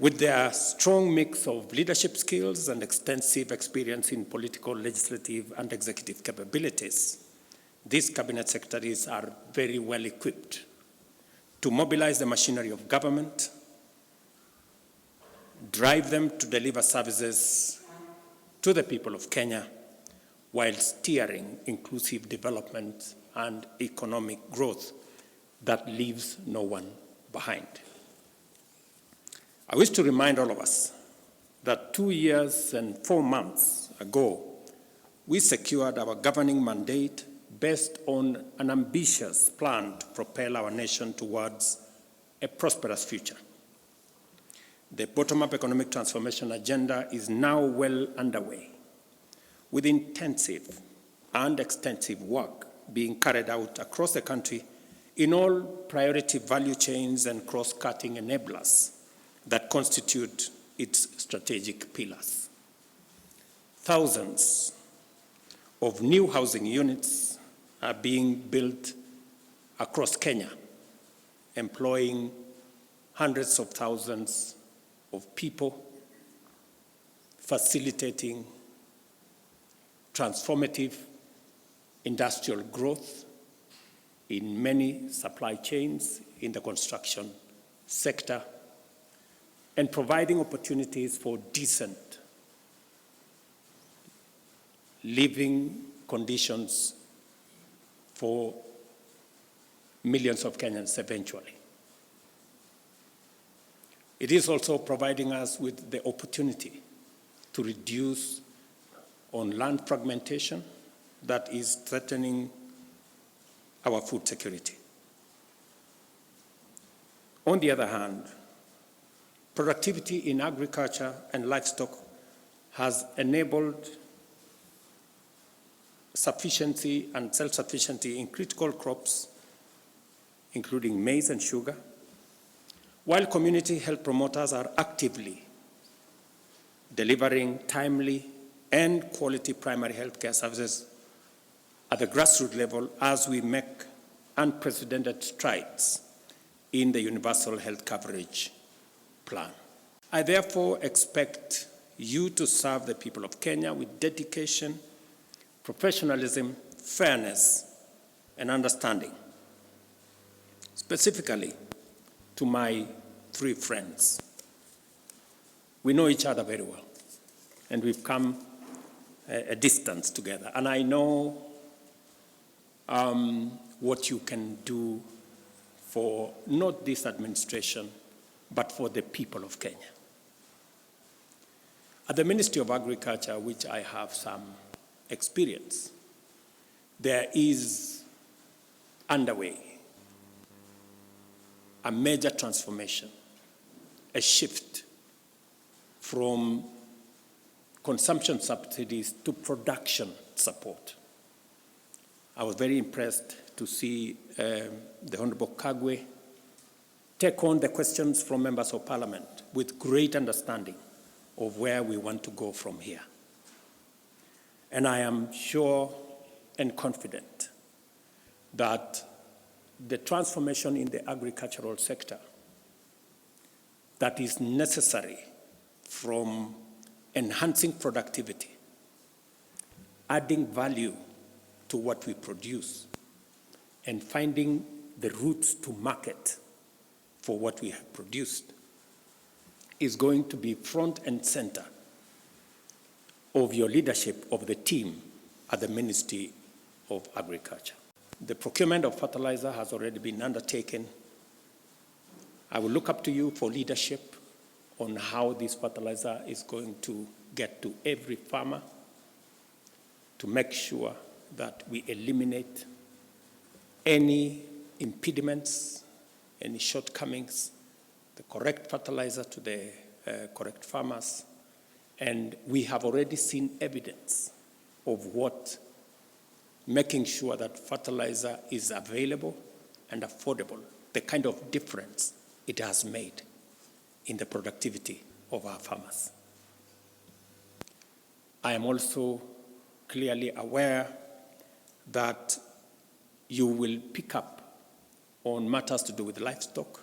With their strong mix of leadership skills and extensive experience in political, legislative, and executive capabilities, these cabinet secretaries are very well equipped to mobilize the machinery of government, drive them to deliver services to the people of Kenya while steering inclusive development and economic growth that leaves no one behind. I wish to remind all of us that 2 years and 4 months ago, we secured our governing mandate based on an ambitious plan to propel our nation towards a prosperous future. The bottom-up economic transformation agenda is now well underway, with intensive and extensive work being carried out across the country in all priority value chains and cross-cutting enablers that constitute its strategic pillars. Thousands of new housing units are being built across Kenya, employing hundreds of thousands of people, facilitating transformative industrial growth in many supply chains in the construction sector, and providing opportunities for decent living conditions for millions of Kenyans eventually. It is also providing us with the opportunity to reduce on land fragmentation that is threatening our food security. On the other hand, productivity in agriculture and livestock has enabled sufficiency and self-sufficiency in critical crops, including maize and sugar, while community health promoters are actively delivering timely and quality primary health care services at the grassroots level as we make unprecedented strides in the universal health coverage plan. I therefore expect you to serve the people of Kenya with dedication, professionalism, fairness, and understanding. Specifically, to my 3 friends. We know each other very well, and we've come a distance together. And I know what you can do for not this administration, but for the people of Kenya. At the Ministry of Agriculture, which I have some experience, there is underway a major transformation, a shift from consumption subsidies to production support. I was very impressed to see the Honorable Kagwe take on the questions from members of Parliament with great understanding of where we want to go from here. And I am sure and confident that the transformation in the agricultural sector that is necessary from enhancing productivity, adding value to what we produce, and finding the routes to market for what we have produced is going to be front and center of your leadership of the team at the Ministry of Agriculture. The procurement of fertilizer has already been undertaken. I will look up to you for leadership on how this fertilizer is going to get to every farmer to make sure that we eliminate any impediments, any shortcomings, the correct fertilizer to the correct farmers. And we have already seen evidence of what making sure that fertilizer is available and affordable, the kind of difference it has made in the productivity of our farmers. I am also clearly aware that you will pick up on matters to do with livestock.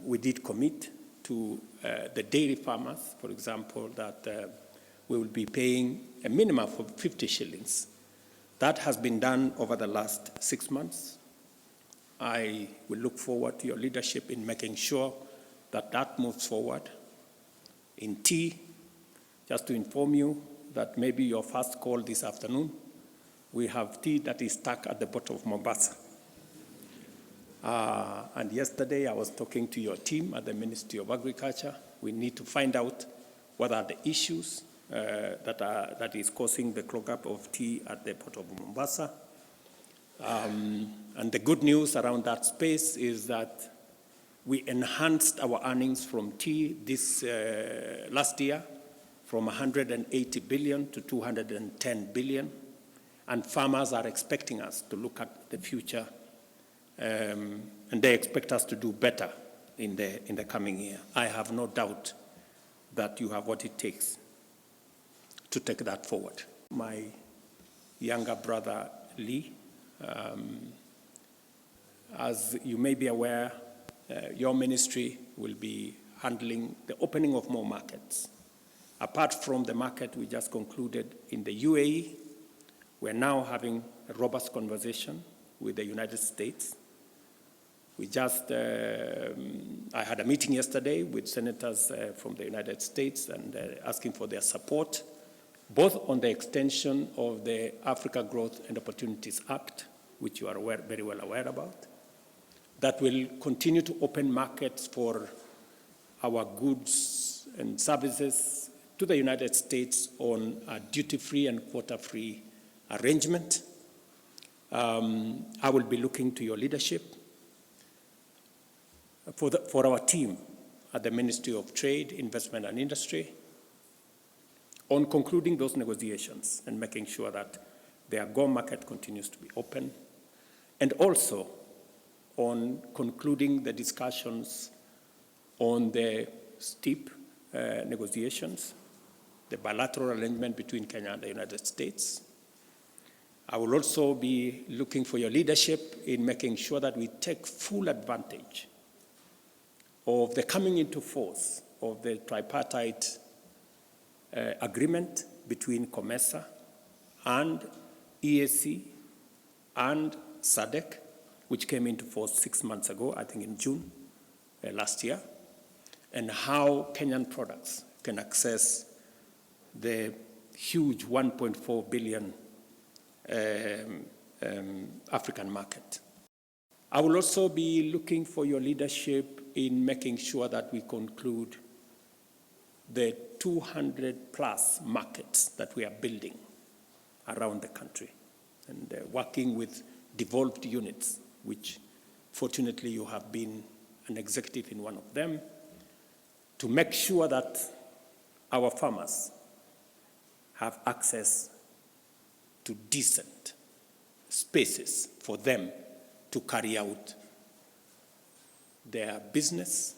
We did commit to the dairy farmers, for example, that we will be paying a minimum of 50 shillings. That has been done over the last 6 months. I will look forward to your leadership in making sure that that moves forward. In tea, just to inform you that maybe your first call this afternoon, we have tea that is stuck at the bottom of Mombasa. And yesterday I was talking to your team at the Ministry of Agriculture. We need to find out what are the issues that is causing the clog-up of tea at the port of Mombasa. And the good news around that space is that we enhanced our earnings from tea this last year from 180 billion to 210 billion. And farmers are expecting us to look at the future, and they expect us to do better in the coming year. I have no doubt that you have what it takes to take that forward. My younger brother, Lee, as you may be aware, your ministry will be handling the opening of more markets. Apart from the market we just concluded in the UAE, we're now having a robust conversation with the United States. I had a meeting yesterday with senators from the United States and asking for their support, both on the extension of the Africa Growth and Opportunities Act, which you are very well aware about, that will continue to open markets for our goods and services to the United States on a duty-free and quota-free arrangement. I will be looking to your leadership for our team at the Ministry of Trade, Investment and Industry on concluding those negotiations and making sure that the AGOA market continues to be open, and also on concluding the discussions on the STEEP negotiations, the bilateral arrangement between Kenya and the United States. I will also be looking for your leadership in making sure that we take full advantage of the coming into force of the tripartite agreement between COMESA and EAC and SADC, which came into force 6 months ago, I think in June last year, and how Kenyan products can access the huge 1.4 billion African market. I will also be looking for your leadership in making sure that we conclude the 200 plus markets that we are building around the country, and working with devolved units, which fortunately you have been an executive in one of them, to make sure that our farmers have access to decent spaces for them to carry out their business.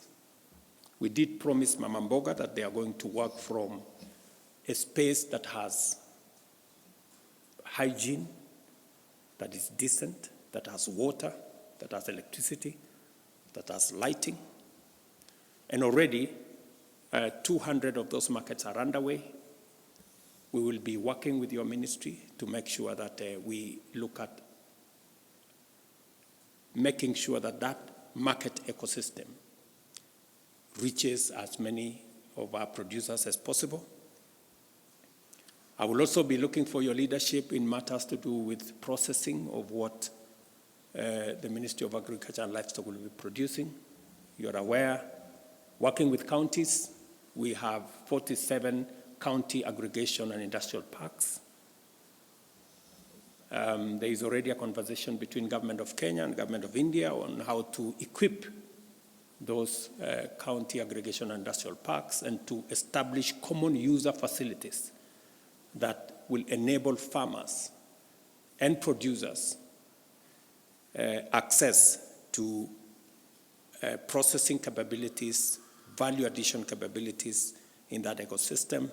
We did promise Mama Mboga that they are going to work from a space that has hygiene, that is decent, that has water, that has electricity, that has lighting. And already 200 of those markets are underway. We will be working with your ministry to make sure that we look at making sure that that market ecosystem reaches as many of our producers as possible. I will also be looking for your leadership in matters to do with processing of what the Ministry of Agriculture and Livestock will be producing. You're aware, working with counties, we have 47 county aggregation and industrial parks. There is already a conversation between Government of Kenya and Government of India on how to equip those county aggregation and industrial parks and to establish common user facilities that will enable farmers and producers access to processing capabilities, value addition capabilities in that ecosystem.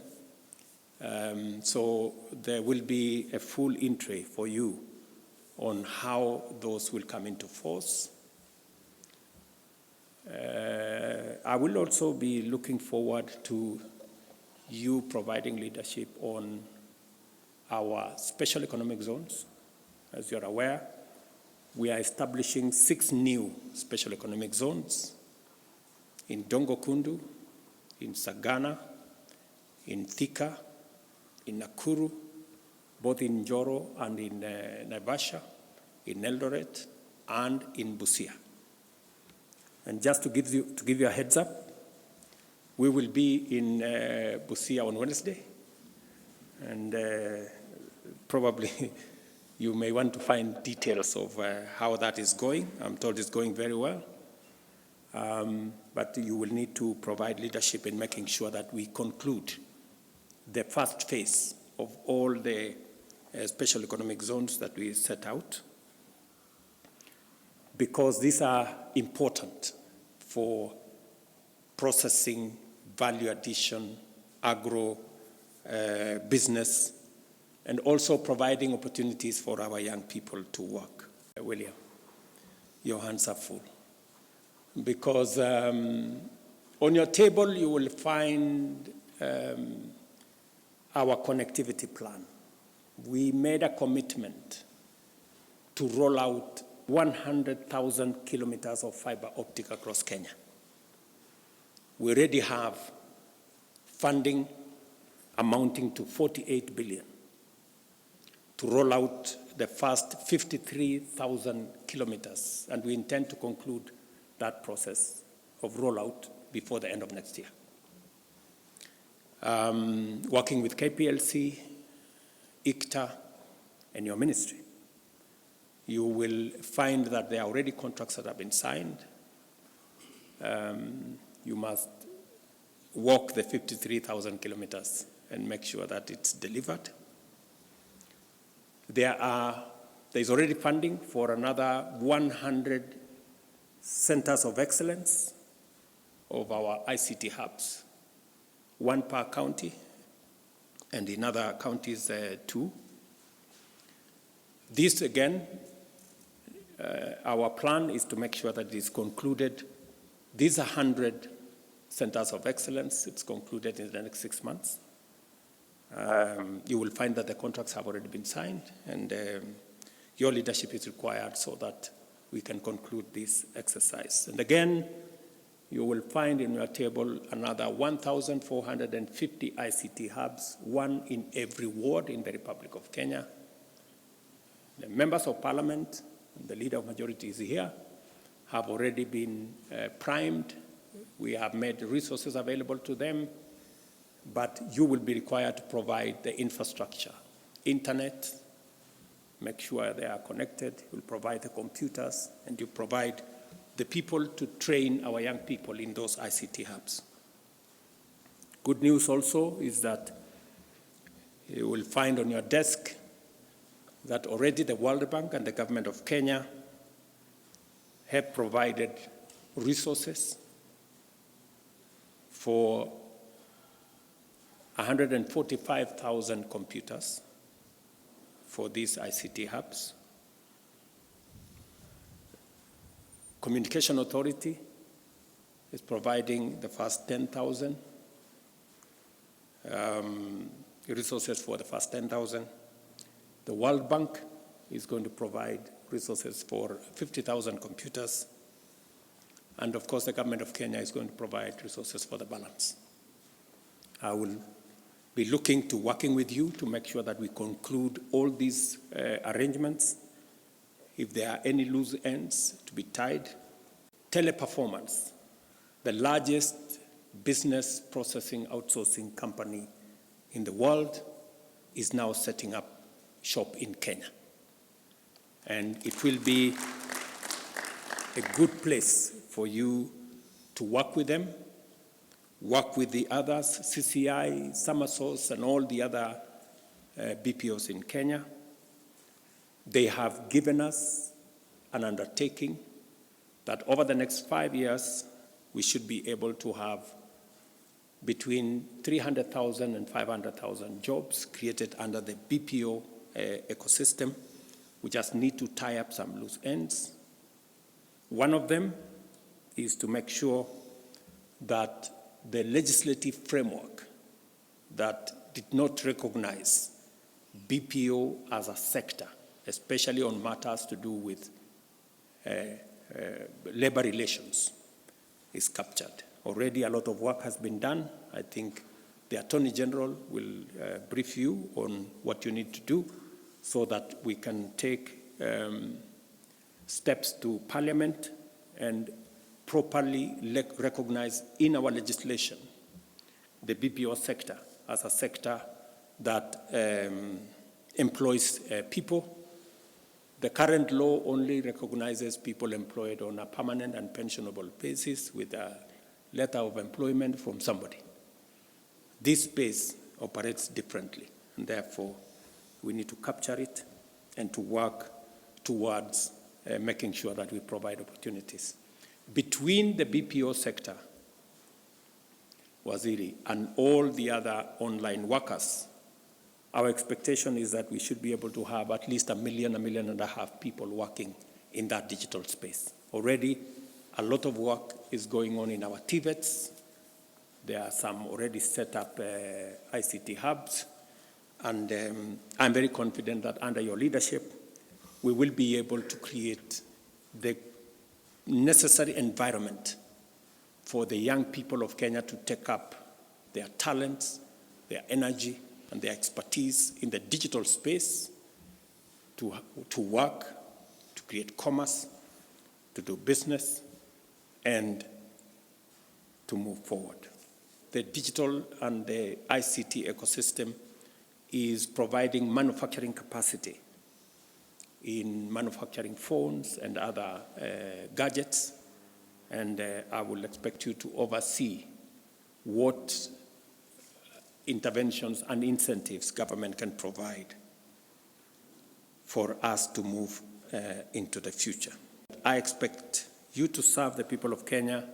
So there will be a full entry for you on how those will come into force. I will also be looking forward to you providing leadership on our special economic zones. As you're aware, we are establishing 6 new special economic zones in Dongo Kundu, in Sagana, in Thika, in Nakuru, both in Njoro and in Naivasha, in Eldoret, and in Busia. And just to give you a heads up, we will be in Busia on Wednesday, and probably you may want to find details of how that is going. I'm told it's going very well. But you will need to provide leadership in making sure that we conclude the first phase of all the special economic zones that we set out, because these are important for processing, value addition, agro business, and also providing opportunities for our young people to work. William, your hands are full. Because on your table you will find our connectivity plan. We made a commitment to roll out 100,000 kilometers of fiber optic across Kenya. We already have funding amounting to 48 billion to roll out the first 53,000 kilometers, and we intend to conclude that process of rollout before the end of next year. Working with KPLC, ICTA, and your ministry, you will find that there are already contracts that have been signed. You must walk the 53,000 kilometers and make sure that it's delivered. There's already funding for another 100 centers of excellence of our ICT hubs, 1 per county, and in other counties 2. This again, our plan is to make sure that it is concluded. These 100 centers of excellence, it's concluded in the next 6 months. You will find that the contracts have already been signed, and your leadership is required so that we can conclude this exercise. And again, you will find in your table another 1,450 ICT hubs, 1 in every ward in the Republic of Kenya. The members of parliament, and the leader of majority is here, have already been primed. We have made resources available to them, but you will be required to provide the infrastructure, internet, make sure they are connected, you'll provide the computers, and you provide the people to train our young people in those ICT hubs. Good news also is that you will find on your desk that already the World Bank and the government of Kenya have provided resources for 145,000 computers for these ICT hubs. Communication Authority is providing the first 10,000 resources for the first 10,000. The World Bank is going to provide resources for 50,000 computers. And of course, the government of Kenya is going to provide resources for the balance. I will be looking to working with you to make sure that we conclude all these arrangements. If there are any loose ends to be tied. Teleperformance, the largest business processing outsourcing company in the world, is now setting up shop in Kenya. And it will be a good place for you to work with them, work with the others, CCI, Summersource, and all the other BPOs in Kenya. They have given us an undertaking that over the next 5 years, we should be able to have between 300,000 and 500,000 jobs created under the BPO ecosystem. We just need to tie up some loose ends. One of them is to make sure that the legislative framework that did not recognize BPO as a sector, especially on matters to do with labor relations, is captured. Already a lot of work has been done. I think the Attorney General will brief you on what you need to do so that we can take steps to Parliament and properly recognize in our legislation the BPO sector as a sector that employs people. The current law only recognizes people employed on a permanent and pensionable basis with a letter of employment from somebody. This space operates differently, and therefore we need to capture it and to work towards making sure that we provide opportunities. Between the BPO sector, Waziri, and all the other online workers, our expectation is that we should be able to have at least 1 million, 1.5 million people working in that digital space. Already, a lot of work is going on in our TVETs. There are some already set up ICT hubs, and I'm very confident that under your leadership, we will be able to create the necessary environment for the young people of Kenya to take up their talents, their energy, and their expertise in the digital space to work, to create commerce, to do business, and to move forward. The digital and the ICT ecosystem is providing manufacturing capacity in manufacturing phones and other gadgets, and I will expect you to oversee what interventions and incentives government can provide for us to move into the future. I expect you to serve the people of Kenya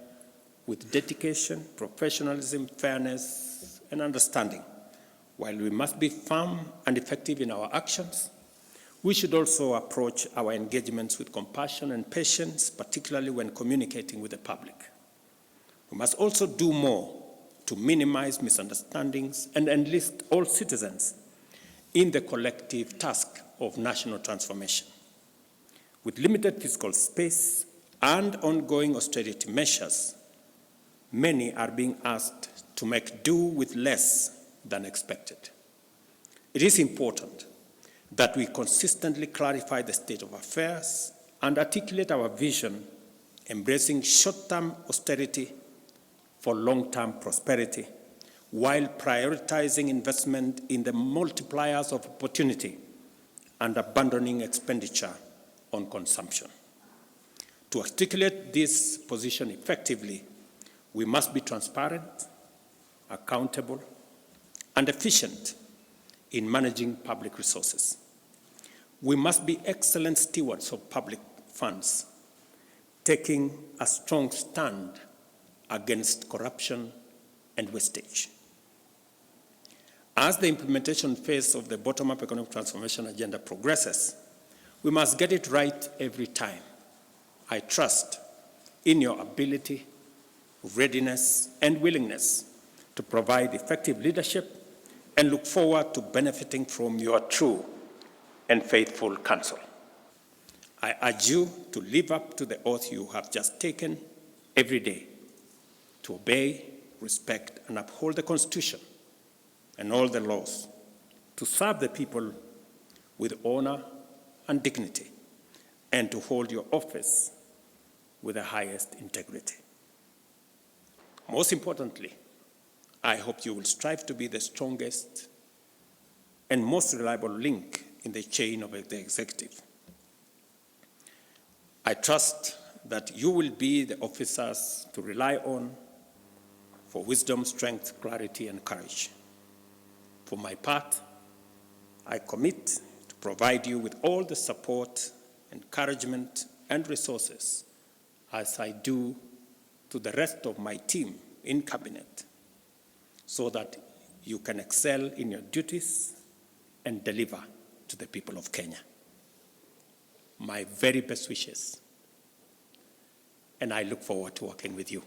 with dedication, professionalism, fairness, and understanding. While we must be firm and effective in our actions, we should also approach our engagements with compassion and patience, particularly when communicating with the public. We must also do more to minimize misunderstandings and enlist all citizens in the collective task of national transformation. With limited fiscal space and ongoing austerity measures, many are being asked to make do with less than expected. It is important that we consistently clarify the state of affairs and articulate our vision, embracing short-term austerity for long-term prosperity, while prioritizing investment in the multipliers of opportunity and abandoning expenditure on consumption. To articulate this position effectively, we must be transparent, accountable, and efficient in managing public resources. We must be excellent stewards of public funds, taking a strong stand against corruption and wastage. As the implementation phase of the bottom-up economic transformation agenda progresses, we must get it right every time. I trust in your ability, readiness, and willingness to provide effective leadership, and look forward to benefiting from your true and faithful counsel. I urge you to live up to the oath you have just taken every day, to obey, respect, and uphold the Constitution and all the laws, to serve the people with honor and dignity, and to hold your office with the highest integrity. Most importantly, I hope you will strive to be the strongest and most reliable link in the chain of the executive. I trust that you will be the officers to rely on for wisdom, strength, clarity, and courage. For my part, I commit to provide you with all the support, encouragement, and resources as I do to the rest of my team in Cabinet, so that you can excel in your duties and deliver to the people of Kenya. My very best wishes and I look forward to working with you.